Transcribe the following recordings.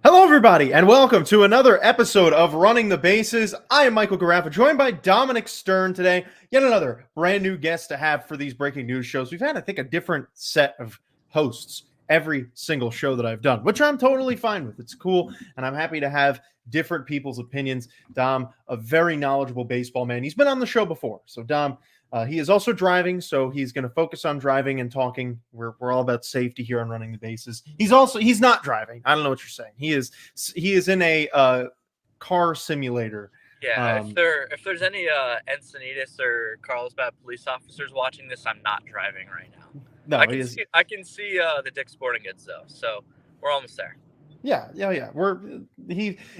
Hello, everybody, and welcome to another episode of Running the Bases. I am Michael Garaffa, joined by Dominic Stern today. Yet another brand new guest to have for these breaking news shows. We've had, I think, a different set of hosts every single show that I've done, which I'm totally fine with. It's cool, and I'm happy to have different people's opinions. Dom, a very knowledgeable baseball man. He's been on the show before. So, Dom, he is also driving, so he's going to focus on driving and talking. We're all about safety here on Running the Bases. He's not driving. I don't know what you're saying. He is in a car simulator. Yeah, if there's any Encinitas or Carlsbad police officers watching this, I'm not driving right now. No, I can see the Dick's Sporting Goods though, so we're almost there. Yeah.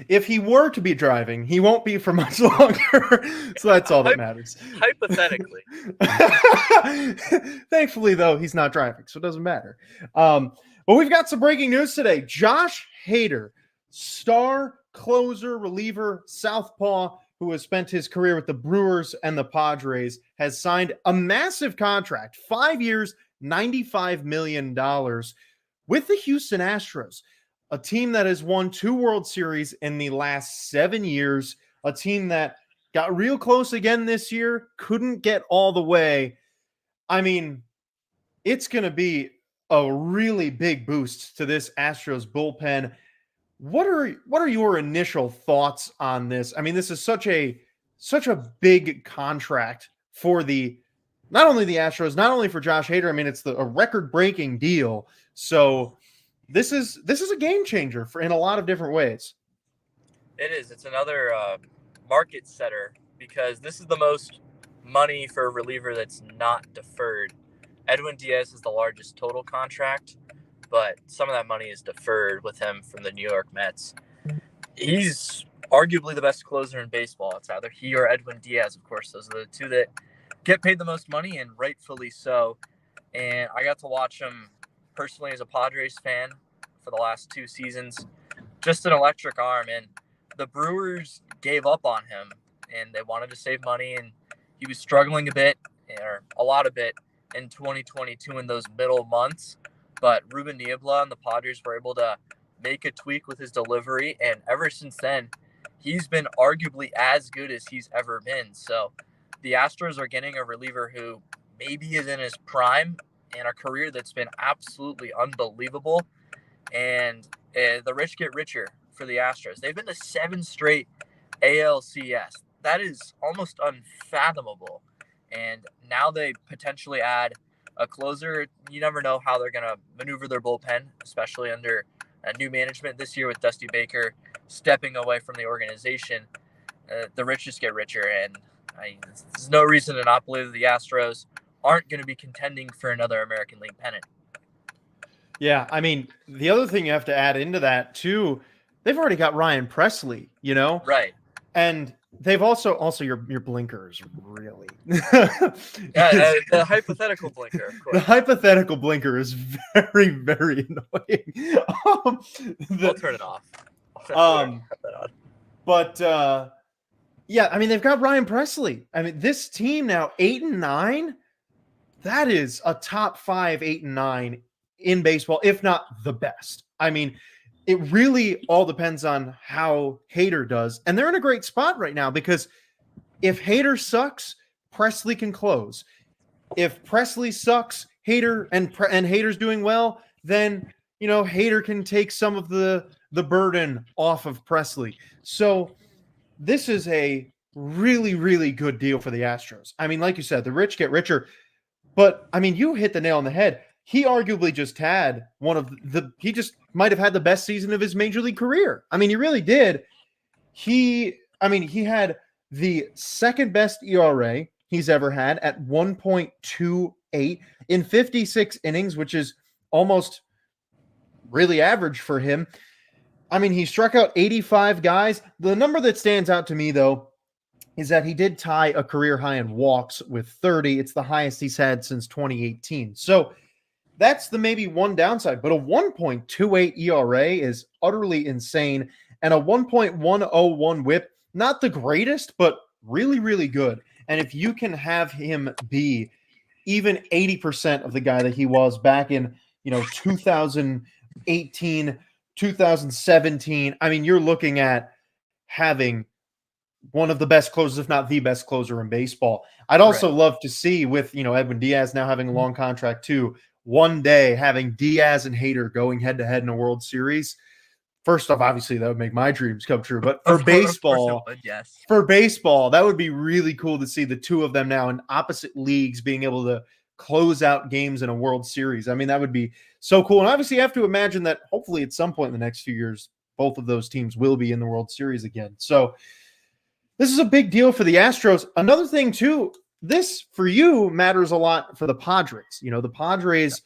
If he were to be driving, he won't be for much longer. So that's all that matters. Hypothetically. Thankfully, though, he's not driving, so it doesn't matter. But we've got some breaking news today. Josh Hader, star closer, reliever, southpaw, who has spent his career with the Brewers and the Padres, has signed a massive contract, 5 years, $95 million with the Houston Astros. A team that has won 2 World Series in the last 7 years, a team that got real close again this year, couldn't get all the way. I mean, it's going to be a really big boost to this Astros bullpen. What are your initial thoughts on this? I mean, this is such a big contract for not only the Astros, not only for Josh Hader. I mean, it's a record-breaking deal. So this is a game changer in a lot of different ways. It is. It's another market setter because this is the most money for a reliever that's not deferred. Edwin Diaz is the largest total contract, but some of that money is deferred with him from the New York Mets. He's arguably the best closer in baseball. It's either he or Edwin Diaz, of course. Those are the two that get paid the most money, and rightfully so. And I got to watch him personally as a Padres fan for the last 2 seasons. Just an electric arm, and the Brewers gave up on him, and they wanted to save money, and he was struggling a bit, or a lot of bit, in 2022 in those middle months. But Ruben Niebla and the Padres were able to make a tweak with his delivery, and ever since then, he's been arguably as good as he's ever been. So the Astros are getting a reliever who maybe is in his prime and a career that's been absolutely unbelievable. And the rich get richer for the Astros. They've been to 7 straight ALCS. That is almost unfathomable. And now they potentially add a closer. You never know how they're going to maneuver their bullpen, especially under a new management this year with Dusty Baker stepping away from the organization. The rich just get richer, and there's no reason to not believe that the Astros aren't going to be contending for another American League pennant. Yeah, I mean, the other thing you have to add into that, too, they've already got Ryan Presley, Right. And they've also your blinkers, really. The hypothetical blinker, of course. The hypothetical blinker is very, very annoying. We'll turn it off. Yeah, I mean, they've got Ryan Presley. I mean, this team now 8-9. That is a top 5 8-9 in baseball, if not the best. I mean, it really all depends on how Hader does. And they're in a great spot right now because if Hader sucks, Presley can close. If Presley sucks, Hader and Hader's doing well, then, Hader can take some of the burden off of Presley. So this is a really, really good deal for the Astros. I mean, like you said, the rich get richer. But, I mean, you hit the nail on the head. He arguably just had he just might have had the best season of his major league career. I mean, he really did. He had the second best ERA he's ever had at 1.28 in 56 innings, which is almost really average for him. I mean, he struck out 85 guys. The number that stands out to me, though, is that he did tie a career high in walks with 30. It's the highest he's had since 2018. So that's the maybe one downside, but a 1.28 ERA is utterly insane, and a 1.101 whip, not the greatest, but really, really good. And if you can have him be even 80% of the guy that he was back in, 2018, 2017. I mean, you're looking at having one of the best closers, if not the best closer in baseball. I'd also love to see with, Edwin Diaz now having a long contract too, one day having Diaz and Hader going head to head in a World Series. First off, obviously that would make my dreams come true, but for baseball, yes. For baseball, that would be really cool to see the two of them now in opposite leagues being able to close out games in a World Series. I mean, that would be so cool. And obviously you have to imagine that hopefully at some point in the next few years, both of those teams will be in the World Series again. So this is a big deal for the Astros. Another thing too, this for you matters a lot for the Padres. The Padres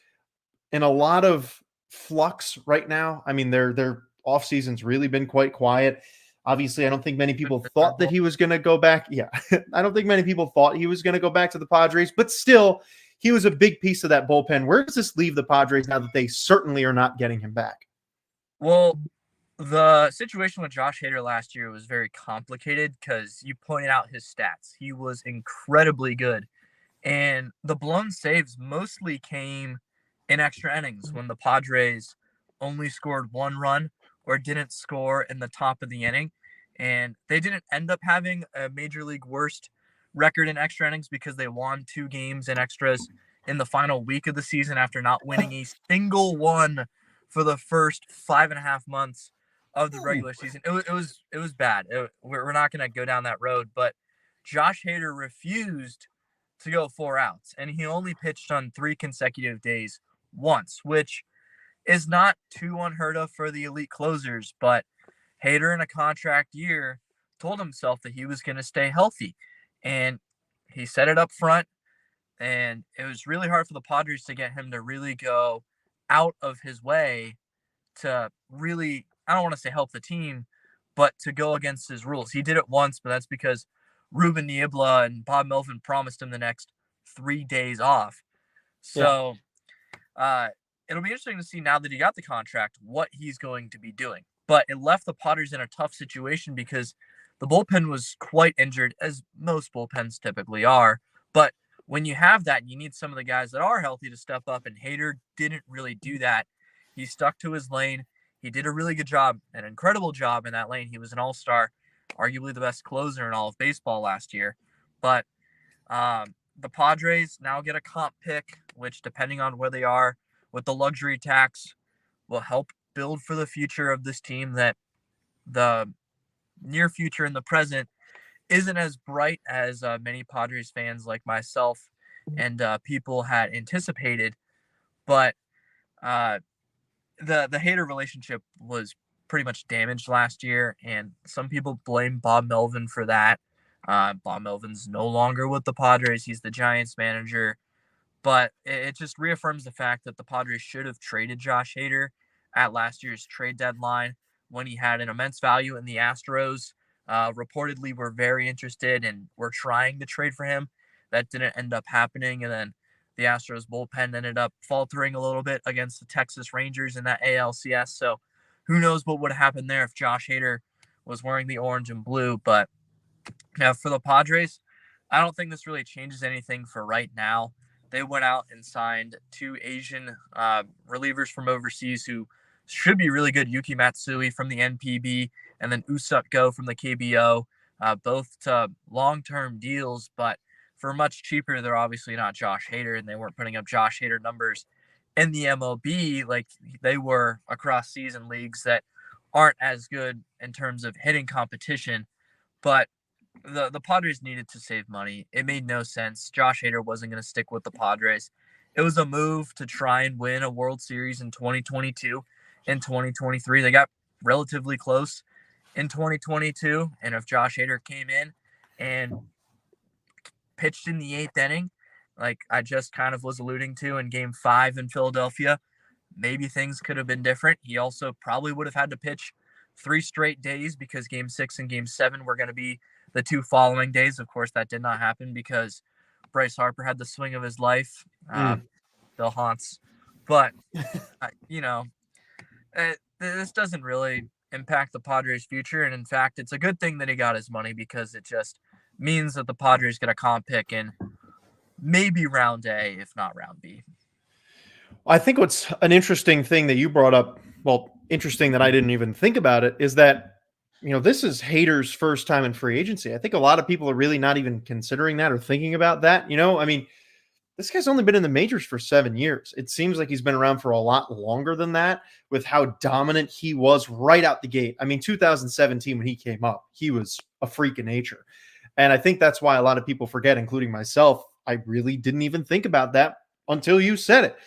in a lot of flux right now. I mean, their off season's really been quite quiet. Obviously, I don't think many people thought that he was going to go back. Yeah, I don't think many people thought he was going to go back to the Padres, but still, he was a big piece of that bullpen. Where does this leave the Padres now that they certainly are not getting him back? Well, the situation with Josh Hader last year was very complicated because you pointed out his stats. He was incredibly good. And the blown saves mostly came in extra innings when the Padres only scored one run or didn't score in the top of the inning. And they didn't end up having a major league worst record in extra innings because they won 2 games in extras in the final week of the season after not winning a single one for the first 5.5 months of the regular season. It was bad. We're not going to go down that road, but Josh Hader refused to go 4 outs, and he only pitched on 3 consecutive days once, which is not too unheard of for the elite closers, but Hader in a contract year told himself that he was going to stay healthy, and he said it up front, and it was really hard for the Padres to get him to really go out of his way to really, I don't want to say help the team, but to go against his rules. He did it once, but that's because Ruben Niebla and Bob Melvin promised him the next 3 days off. So it'll be interesting to see now that he got the contract, what he's going to be doing. But it left the Padres in a tough situation because the bullpen was quite injured, as most bullpens typically are. But when you have that, you need some of the guys that are healthy to step up, and Hader didn't really do that. He stuck to his lane. He did a really good job, an incredible job in that lane. He was an all-star, arguably the best closer in all of baseball last year. But the Padres now get a comp pick, which, depending on where they are with the luxury tax, will help build for the future of this team that the near future and the present isn't as bright as many Padres fans like myself and people had anticipated. But the Hader relationship was pretty much damaged last year, and some people blame Bob Melvin for that. Bob Melvin's no longer with the Padres. He's the Giants manager. But it just reaffirms the fact that the Padres should have traded Josh Hader at last year's trade deadline when he had an immense value, and the Astros reportedly were very interested and were trying to trade for him. That didn't end up happening, and then the Astros bullpen ended up faltering a little bit against the Texas Rangers in that ALCS. So who knows what would have happened there if Josh Hader was wearing the orange and blue. But now for the Padres, I don't think this really changes anything for right now. They went out and signed 2 Asian relievers from overseas who should be really good. Yuki Matsui from the NPB and then Usuk Go from the KBO, both to long-term deals, but for much cheaper. They're obviously not Josh Hader, and they weren't putting up Josh Hader numbers in the MLB like they were across season leagues that aren't as good in terms of hitting competition. But the Padres needed to save money. It made no sense. Josh Hader wasn't going to stick with the Padres. It was a move to try and win a World Series in 2022 and 2023. They got relatively close in 2022, and if Josh Hader came in and pitched in the 8th inning, like I just kind of was alluding to in Game 5 in Philadelphia, maybe things could have been different. He also probably would have had to pitch 3 straight days because Game 6 and Game 7 were going to be the 2 following days. Of course, that did not happen because Bryce Harper had the swing of his life. Bill Haunts. But, this doesn't really impact the Padres' future. And in fact, it's a good thing that he got his money because it just means that the Padres get a comp pick in maybe round A, if not round B. I think what's an interesting thing that you brought up, well, interesting that I didn't even think about it is that, this is Hader's first time in free agency. I think a lot of people are really not even considering that or thinking about that. I mean, this guy's only been in the majors for 7 years. It seems like he's been around for a lot longer than that with how dominant he was right out the gate. I mean, 2017, when he came up, he was a freak of nature. And I think that's why a lot of people forget, including myself. I really didn't even think about that until you said it.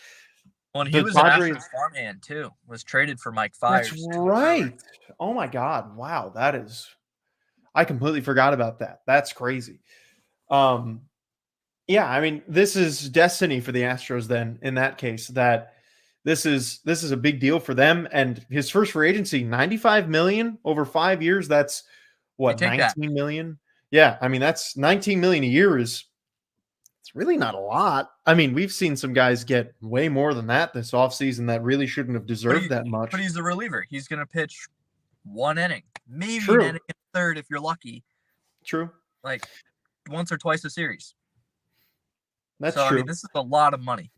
Well, and he The was an Padres, Astros farmhand too. Was traded for Mike that's Fiers. right. Oh my God. Wow. I completely forgot about that. That's crazy. Um, Yeah, I mean, this is destiny for the Astros then in that case, that this is a big deal for them. And his first free agency, 95 million over 5 years. That's You what, take that. 19 million? Yeah, I mean, that's 19 million a year is it's really not a lot. I mean, we've seen some guys get way more than that this offseason that really shouldn't have deserved that much. But he's a reliever. He's going to pitch one inning, maybe an True. inning and a third if you're lucky, True. like once or twice a series. That's So I true. mean, this is a lot of money.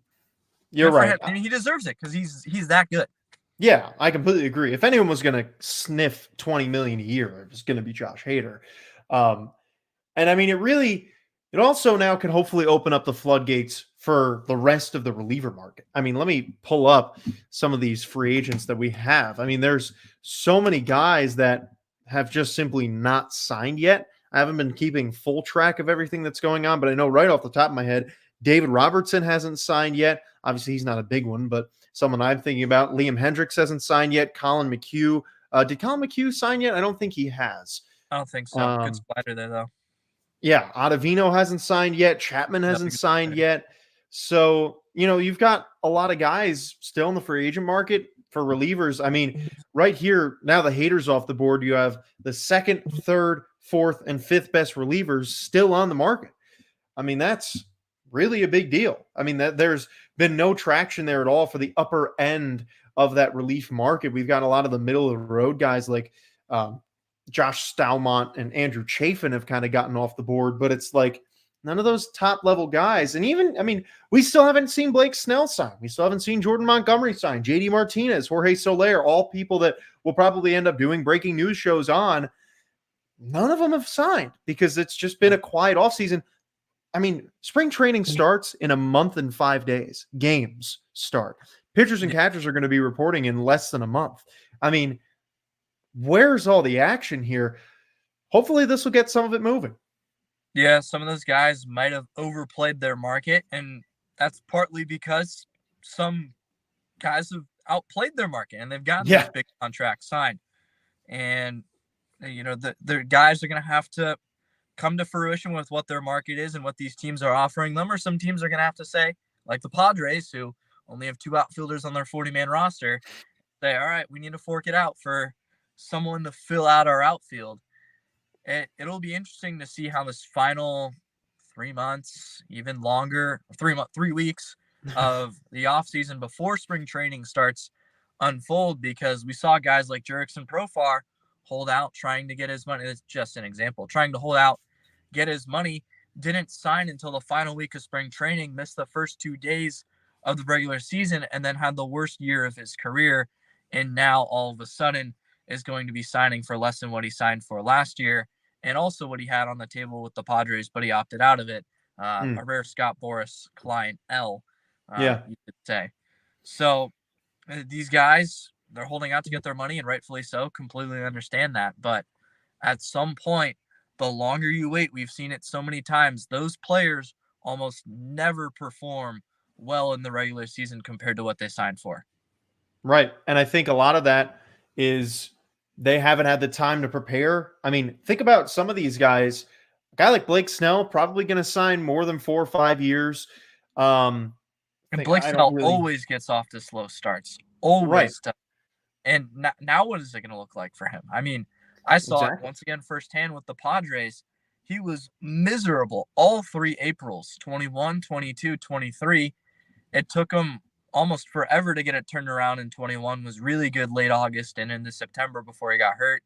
You're Good for right. him. I mean, he deserves it because he's that good. Yeah, I completely agree. If anyone was going to sniff 20 million a year, it was going to be Josh Hader. Um, And I mean, it also now can hopefully open up the floodgates for the rest of the reliever market. I mean, let me pull up some of these free agents that we have. I mean, there's so many guys that have just simply not signed yet. I haven't been keeping full track of everything that's going on, but I know right off the top of my head, David Robertson hasn't signed yet. Obviously, he's not a big one, but someone I'm thinking about. Liam Hendricks hasn't signed yet. Colin McHugh. Did Colin McHugh sign yet? I don't think he has. I don't think so. Good slider there though. Yeah, Ottavino hasn't signed yet. Chapman hasn't signed yet. So, you've got a lot of guys still in the free agent market for relievers. I mean, right here, now the Haters off the board, you have the second, third, fourth, and fifth best relievers still on the market. I mean, that's really a big deal. I mean, there's been no traction there at all for the upper end of that relief market. We've got a lot of the middle of the road guys like Josh Stalmont and Andrew Chafin have kind of gotten off the board, but it's like none of those top level guys. And even, I mean, we still haven't seen Blake Snell sign. We still haven't seen Jordan Montgomery sign, JD Martinez, Jorge Soler, all people that will probably end up doing breaking news shows on. None of them have signed because it's just been a quiet offseason. I mean, spring training starts in a month and 5 days. Games start. Pitchers and catchers are going to be reporting in less than a month. I mean, where's all the action here? Hopefully this will get some of it moving. Yeah, some of those guys might have overplayed their market, and that's partly because some guys have outplayed their market and they've gotten these big contracts signed. And the guys are going to have to come to fruition with what their market is and what these teams are offering them, or some teams are going to have to say, like the Padres, who only have 2 outfielders on their 40-man roster, say, all right, we need to fork it out for someone to fill out our outfield. It'll be interesting to see how this final 3 months, even longer, 3 weeks of the offseason before spring training starts unfold, because we saw guys like Jurickson Profar hold out trying to get his money. That's just an example. Trying to hold out, get his money, didn't sign until the final week of spring training, missed the first 2 days of the regular season, and then had the worst year of his career. And now all of a sudden is going to be signing for less than what he signed for last year, and also what he had on the table with the Padres, but he opted out of it. A rare Scott Boras client L, you could say. So these guys, they're holding out to get their money, and rightfully so. Completely understand that. But at some point, the longer you wait, we've seen it so many times, those players almost never perform well in the regular season compared to what they signed for. Right. And I think a lot of that is they haven't had the time to prepare. I mean, think about some of these guys. A guy like Blake Snell, probably going to sign more than 4 or 5 years. And Blake Snell always gets off to slow starts. Always does. And now what is it going to look like for him? I mean, I saw it once again firsthand with the Padres. He was miserable all 3 Aprils, 21, 22, 23. It took him almost forever to get it turned around in 21. Was really good late August and into September before he got hurt.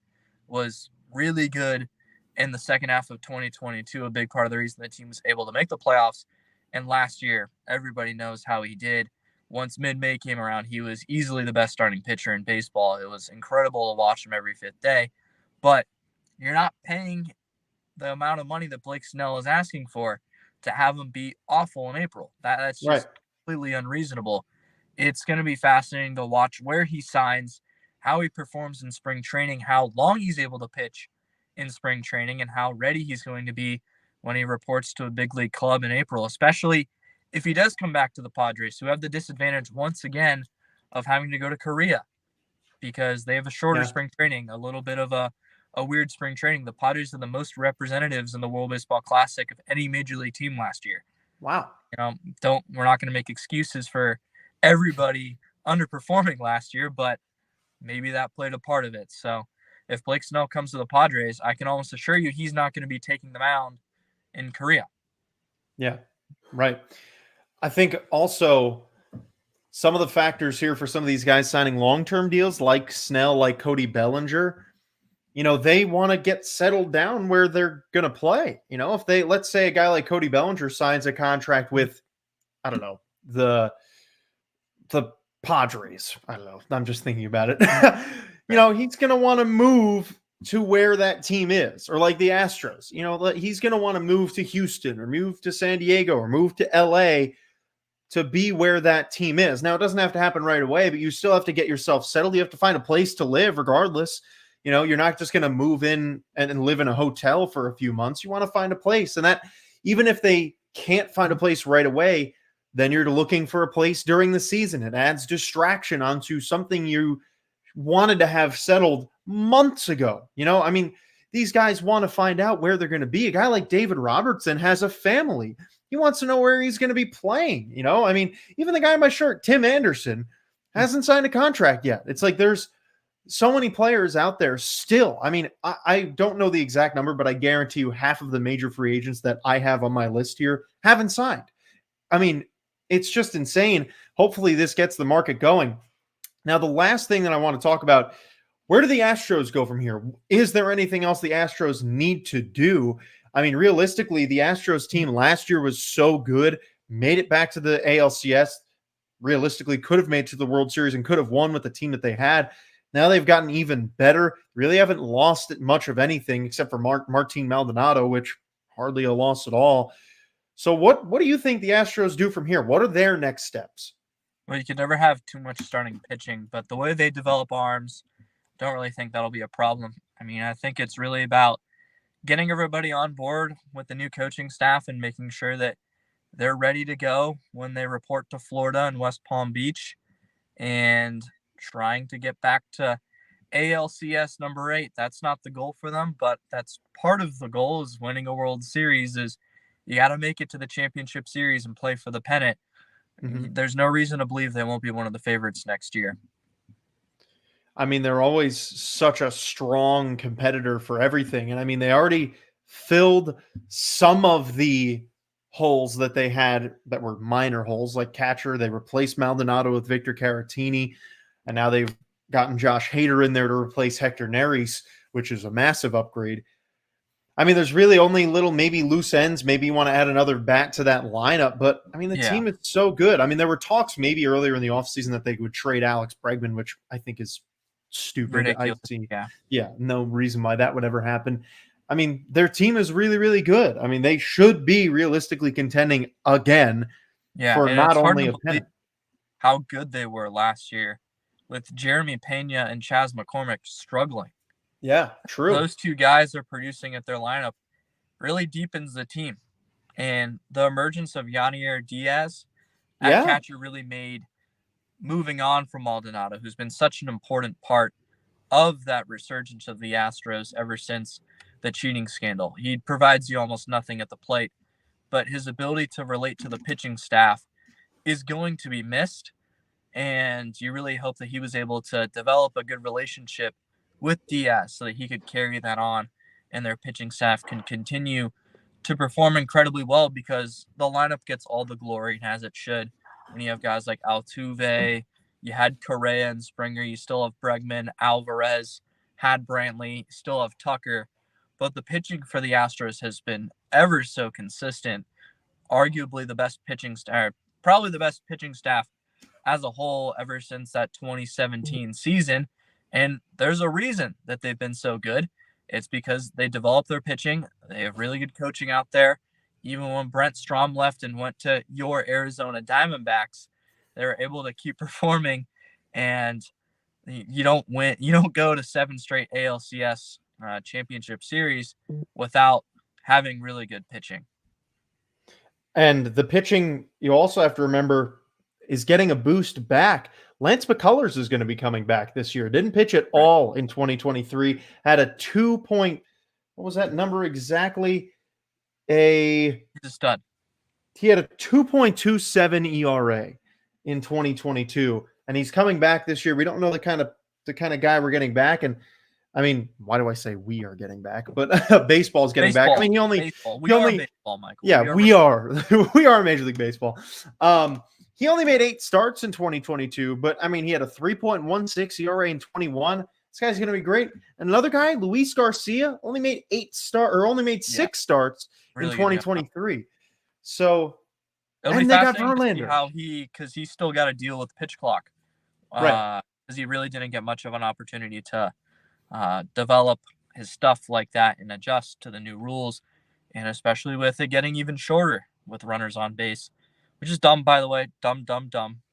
Was really good in the second half of 2022, a big part of the reason the team was able to make the playoffs. And last year, everybody knows how he did. once mid-May came around, he was easily the best starting pitcher in baseball. It was incredible to watch him every fifth day. But you're not paying the amount of money that Blake Snell is asking for to have him be awful in April. That's Right. just completely unreasonable. It's going to be fascinating to watch where he signs, how he performs in spring training, how long he's able to pitch in spring training, and how ready he's going to be when he reports to a big league club in April, especially if he does come back to the Padres, who have the disadvantage once again of having to go to Korea because they have a shorter spring training, a little bit of a weird spring training. The Padres are the most representatives in the World Baseball Classic of any major league team last year. Wow. We're not going to make excuses for everybody underperforming last year, but maybe that played a part of it. So if Blake Snell comes to the Padres, I can almost assure you he's not going to be taking the mound in Korea. Yeah, right. I think also some of the factors here for some of these guys signing long-term deals like Snell, like Cody Bellinger, they want to get settled down where they're going to play. If let's say a guy like Cody Bellinger signs a contract with, I don't know, the Padres. I don't know. I'm just thinking about it. He's going to want to move to where that team is, or like the Astros. He's going to want to move to Houston or move to San Diego or move to LA to be where that team is. Now, it doesn't have to happen right away, but you still have to get yourself settled. You have to find a place to live regardless. You're not just going to move in and live in a hotel for a few months. You want to find a place. And that, even if they can't find a place right away, then you're looking for a place during the season. It adds distraction onto something you wanted to have settled months ago. These guys want to find out where they're going to be. A guy like David Robertson has a family. He wants to know where he's going to be playing. Even the guy in my shirt, Tim Anderson, hasn't signed a contract yet. It's like there's so many players out there still. I don't know the exact number, but I guarantee you half of the major free agents that I have on my list here haven't signed. It's just insane. Hopefully this gets the market going. Now, the last thing that I want to talk about, where do the Astros go from here? Is there anything else the Astros need to do? Realistically, the Astros team last year was so good, made it back to the ALCS, realistically could have made it to the World Series and could have won with the team that they had. Now they've gotten even better. Really haven't lost much of anything except for Martin Maldonado, which hardly a loss at all. So what do you think the Astros do from here? What are their next steps? Well, you can never have too much starting pitching, but the way they develop arms, don't really think that'll be a problem. I think it's really about getting everybody on board with the new coaching staff and making sure that they're ready to go when they report to Florida and West Palm Beach, and trying to get back to ALCS number 8. That's not the goal for them, but that's part of the goal, is winning a World Series. Is you got to make it to the championship series and play for the pennant. Mm-hmm. There's no reason to believe they won't be one of the favorites next year. They're always such a strong competitor for everything. And they already filled some of the holes that they had that were minor holes, like catcher. They replaced Maldonado with Victor Caratini, and now they've gotten Josh Hader in there to replace Hector Neris, which is a massive upgrade. There's really only maybe loose ends. Maybe you want to add another bat to that lineup, but the team is so good. There were talks maybe earlier in the offseason that they would trade Alex Bregman, which I think is stupid. Ridiculous. I see. Yeah, no reason why that would ever happen. Their team is really, really good. They should be realistically contending again for not only a pennant. How good they were last year with Jeremy Pena and Chas McCormick struggling. Yeah, true. Those two guys are producing at their lineup really deepens the team. And the emergence of Yanier Diaz at catcher really made moving on from Maldonado, who's been such an important part of that resurgence of the Astros ever since the cheating scandal. He provides you almost nothing at the plate, but his ability to relate to the pitching staff is going to be missed. And you really hope that he was able to develop a good relationship with Diaz so that he could carry that on and their pitching staff can continue to perform incredibly well, because the lineup gets all the glory, as it should. When you have guys like Altuve, you had Correa and Springer, you still have Bregman, Alvarez, had Brantley, still have Tucker. But the pitching for the Astros has been ever so consistent. Arguably the best pitching staff, probably the best pitching staff as a whole ever since that 2017 season. And there's a reason that they've been so good. It's because they develop their pitching. They have really good coaching out there. Even when Brent Strom left and went to your Arizona Diamondbacks, they were able to keep performing. And you don't win. You don't go to 7 straight ALCS championship series without having really good pitching. And the pitching, you also have to remember, is getting a boost back. Lance McCullers is going to be coming back this year. Didn't pitch at all in 2023. Had a 2 point, what was that number exactly? He's a stud. He had a 2.27 ERA in 2022, and he's coming back this year. We don't know the kind of guy we're getting back, and I mean, why do I say we are getting back? But baseball's getting back. I mean, We are baseball, Michael. Yeah, we are. We are Major League Baseball. He only made 8 starts in 2022, but I mean, he had a 3.16 ERA in 21. This guy's going to be great. And another guy, Luis Garcia, only made 6 starts really in 2023. So, and they got Verlander. Because he still got to deal with pitch clock. Right. Because he really didn't get much of an opportunity to develop his stuff like that and adjust to the new rules, and especially with it getting even shorter with runners on base, which is dumb, by the way. Dumb.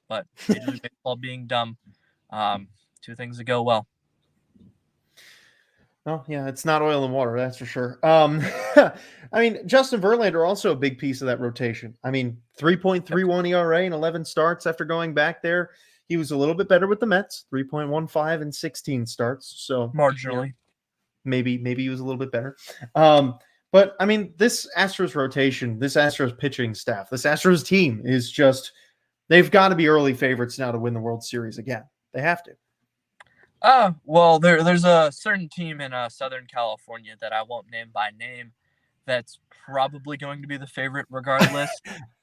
But Major League Baseball being dumb, 2 things that go well. Oh, yeah, it's not oil and water, that's for sure. I mean, Justin Verlander also a big piece of that rotation. I mean, 3.31 ERA and 11 starts after going back there. He was a little bit better with the Mets, 3.15 and 16 starts. So marginally, maybe he was a little bit better. But I mean, this Astros rotation, this Astros pitching staff, this Astros team is just, they've got to be early favorites now to win the World Series again. They have to. Well, there's a certain team in Southern California that I won't name by name that's probably going to be the favorite regardless.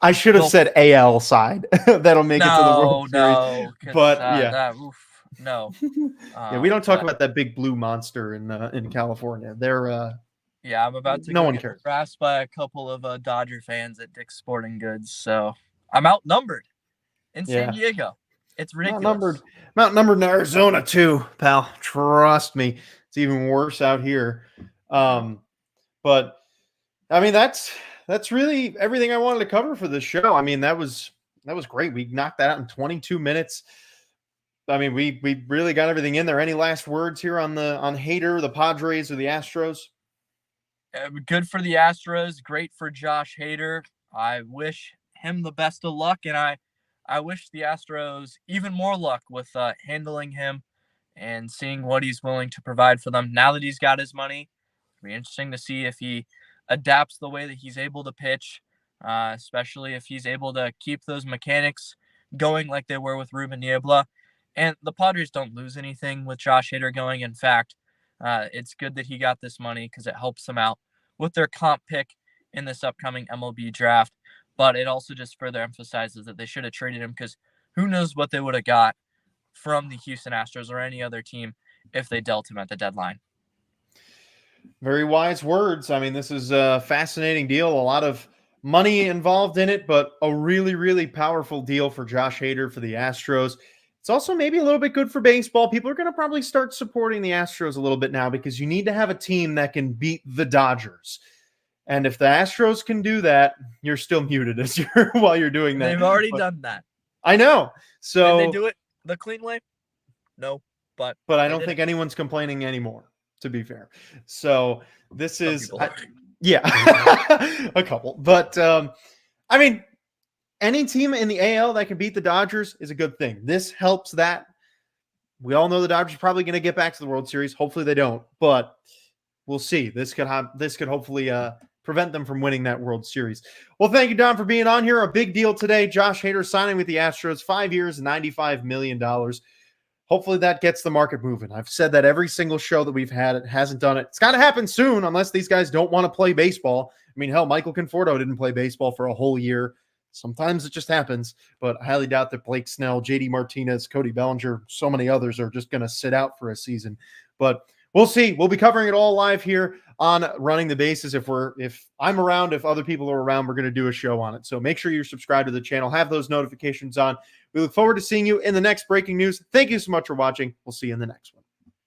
I should have said AL side. That'll make it to the World Series. But no. Yeah, we don't talk about that big blue monster in California. They're yeah, I'm about to get harassed by a couple of Dodger fans at Dick's Sporting Goods, so I'm outnumbered in San Diego. It's ridiculous. I'm outnumbered in Arizona too, pal. Trust me, it's even worse out here. But I mean, that's really everything I wanted to cover for this show. I mean, that was great. We knocked that out in 22 minutes. I mean, we really got everything in there. Any last words here on Hader, the Padres, or the Astros? Good for the Astros. Great for Josh Hader. I wish him the best of luck, and I wish the Astros even more luck with handling him and seeing what he's willing to provide for them. Now that he's got his money, it'll be interesting to see if he adapts the way that he's able to pitch, especially if he's able to keep those mechanics going like they were with Ruben Niebla. And the Padres don't lose anything with Josh Hader going. In fact, it's good that he got this money because it helps them out with their comp pick in this upcoming MLB draft. But it also just further emphasizes that they should have traded him because who knows what they would have got from the Houston Astros or any other team if they dealt him at the deadline. Very wise words. I mean, this is a fascinating deal. A lot of money involved in it, but a really, really powerful deal for Josh Hader for the Astros. It's also maybe a little bit good for baseball. People are going to probably start supporting the Astros a little bit now because you need to have a team that can beat the Dodgers. And if the Astros can do that, you're still muted while you're doing that. They've already done that. I know. So did they do it the clean way? No, but I don't think anyone's complaining anymore, to be fair. So this is a couple. But I mean, any team in the AL that can beat the Dodgers is a good thing. This helps that. We all know the Dodgers are probably going to get back to the World Series. Hopefully they don't, but we'll see. This could hopefully prevent them from winning that World Series. Well, thank you, Don, for being on here. A big deal today. Josh Hader signing with the Astros, 5 years, $95 million. Hopefully that gets the market moving. I've said that every single show that we've had. It hasn't done it. It's got to happen soon unless these guys don't want to play baseball. I mean, hell, Michael Conforto didn't play baseball for a whole year. Sometimes it just happens, but I highly doubt that Blake Snell, JD Martinez, Cody Bellinger, so many others are just going to sit out for a season. But We'll see. We'll be covering it all live here on Running the Bases. If I'm around, if other people are around, we're going to do a show on it. So make sure you're subscribed to the channel, have those notifications on. We look forward to seeing you in the next breaking news. Thank you so much for watching. We'll see you in the next one.